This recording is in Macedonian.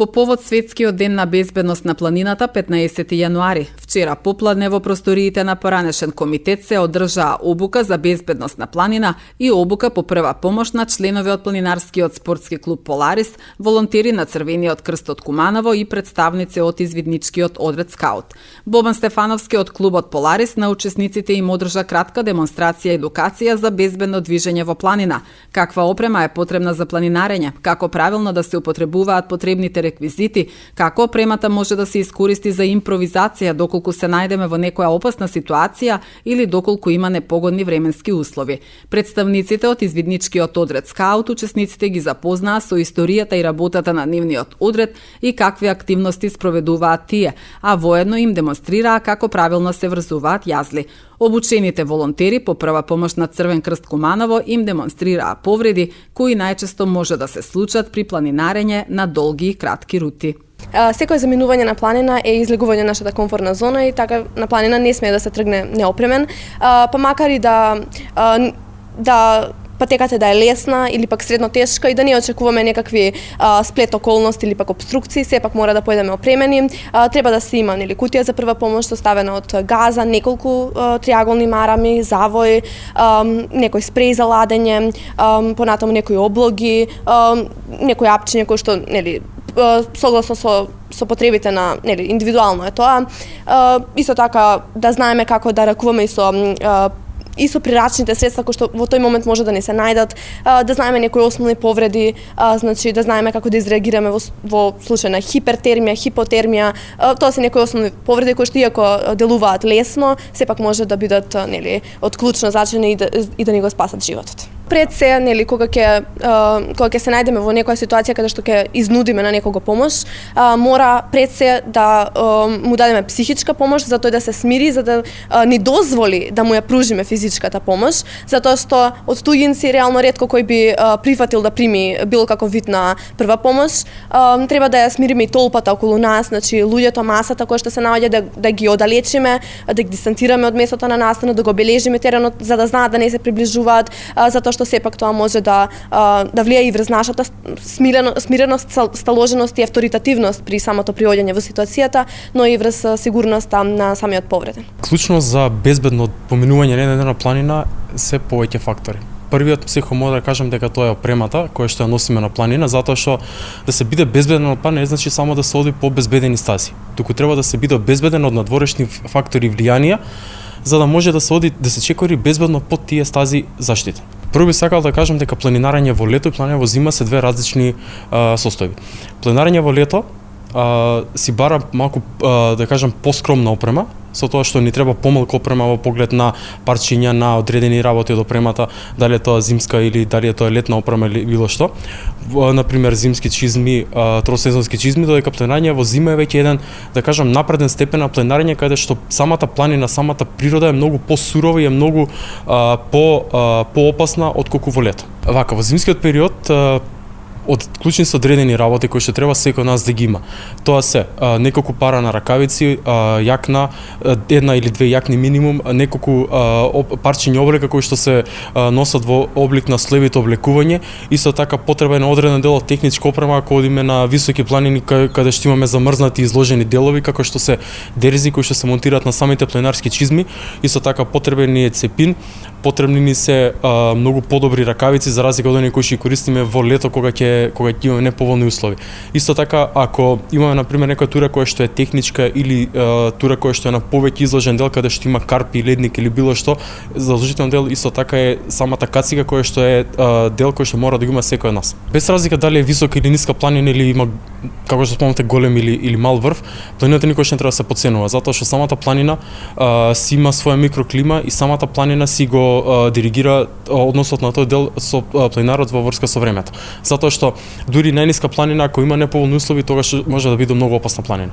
По повод Светскиот ден на безбедност на планината 15 јануари, вчера попладне во просториите на поранешен комитет се одржаа обука за безбедност на планина и обука по прва помош на членови од планинарскиот спортски клуб Поларис, волонтери на Црвениот крст од Куманово и представници од извидничкиот одред Скаут. Бобан Стефановски од клубот Поларис на учесниците им одржа кратка демонстрација и едукација за безбедно движење во планина, каква опрема е потребна за планинарење, како правилно да се употребуваат потребните реквизити, како опремата може да се искористи за импровизација доколку се најдеме во некоја опасна ситуација или доколку има непогодни временски услови. Представниците од извидничкиот одред Скаут учесниците ги запознаа со историјата и работата на нивниот одред и какви активности спроведуваат тие, а воедно им демонстрираа како правилно се врзуваат јазли. Обучените волонтери по прва помош на Црвен крст Куманово им демонстрираа повреди кои најчесто може да се случат при планинарење на долги и кратки рути. Секој заминување на планина е излегување на нашата комфортна зона и така на планина не смее да се тргне неопремен, па макар и да патеката да е лесна или пак средно тешка и да не очекуваме некакви сплет околности или пак обструкции, сепак мора да појдеме опремени. Треба да се има кутија за прва помош составена од газа, неколку триаголни марами, завој, некој спреј за ладење, понатаму некои облоги, некои апчиња кои што согласно со потребите на индивидуално е тоа. Исто така да знаеме како да ракуваме и со прирачните средства кои што во тој момент може да не се најдат, да знаеме некои основни повреди, значи да знаеме како да изреагираме во случај на хипертермија, хипотермија. Тоа се некои основни повреди кои што иако делуваат лесно, сепак може да бидат од клучно значење и да ни го спасат животот. Пред се, кога ќе се најдеме во некоја ситуација каде што ќе изнудиме на некого помош, мора пред се да му дадеме психичка помош за тој да се смири, за да ни дозволи да му ја пружиме физичката помош, затоа што од туѓинци реално ретко кој би прифатил да прими било каков вид на прва помош. Треба да ја смириме и толпата околу нас, значи луѓето, масата која што се наоѓа да ги оддалечиме, да ги дистанцираме од местото на настана, да го бележиме теренот за да знаат да не се приближуваат, затоа што сепак тоа може да влијае и врз нашата смиреност, сталоженост и авторитативност при самото приоѓање во ситуацијата, но и врз сигурноста на самиот повреден. Клучно за безбедно поминување на една планина се повеќе фактори. Првиот психо може да кажам дека тоа е опремата која што ја носиме на планина, затоа што да се биде безбеден на планина не значи само да се оди по безбедени стази, туку треба да се биде безбеден од надворешни фактори и влијанија, за да може да се чекори безбедно под тие стази заштита. Прво би сакал да кажам дека планинарење во лето и планинарење во зима се две различни состојби. Планинарење во лето си бара малку, да кажам, поскромна опрема, со тоа што ни треба помалку опрема во поглед на парчиња, на одредени работи од опремата, дали е тоа зимска или дали е тоа летна опрема или било што. Например, зимски чизми, тросезонски чизми, додека планинарење во зима е веќе еден, да кажам, напреден степен на планинарење каде што самата планина, самата природа е многу посурова и е многу поопасна отколку во лето. Вака, во зимскиот период од клучни се одредени работи кои што треба секој нас да ги има. Тоа се неколку пара на ракавици, јакна, една или две јакни минимум, неколку парчиња облека кои што се носат во облик на слоевито облекување, исто така потребен одреден дел од техничка опрема ако одиме на високи планини каде што имаме замрзнати изложени делови како што се дерзи кои што се монтираат на самите планинарски чизми, исто така потребен е цепин, потребни ни се многу подобри ракавици за разлика од оние кои што користиме во лето кога ќе имаме неповолни услови. Исто така, ако имаме например некоја тура која што е техничка или тура која што е на повеќе изложен дел каде што има карпи, ледник или било што, задолжителен дел исто така е самата кацика која што е дел кој што мора да го има секој од нас. Без разлика дали е висока или ниска планина или има, како што спомнате, голем или мал врв, планината никогаш не треба да се потценува, затоа што самата планина си има своја микроклима и самата планина си го диригира односот на тој дел со планинарот во врска со времето. Затоа што дури најниска планина ако има неповолни услови, тогаш може да биде многу опасна планина.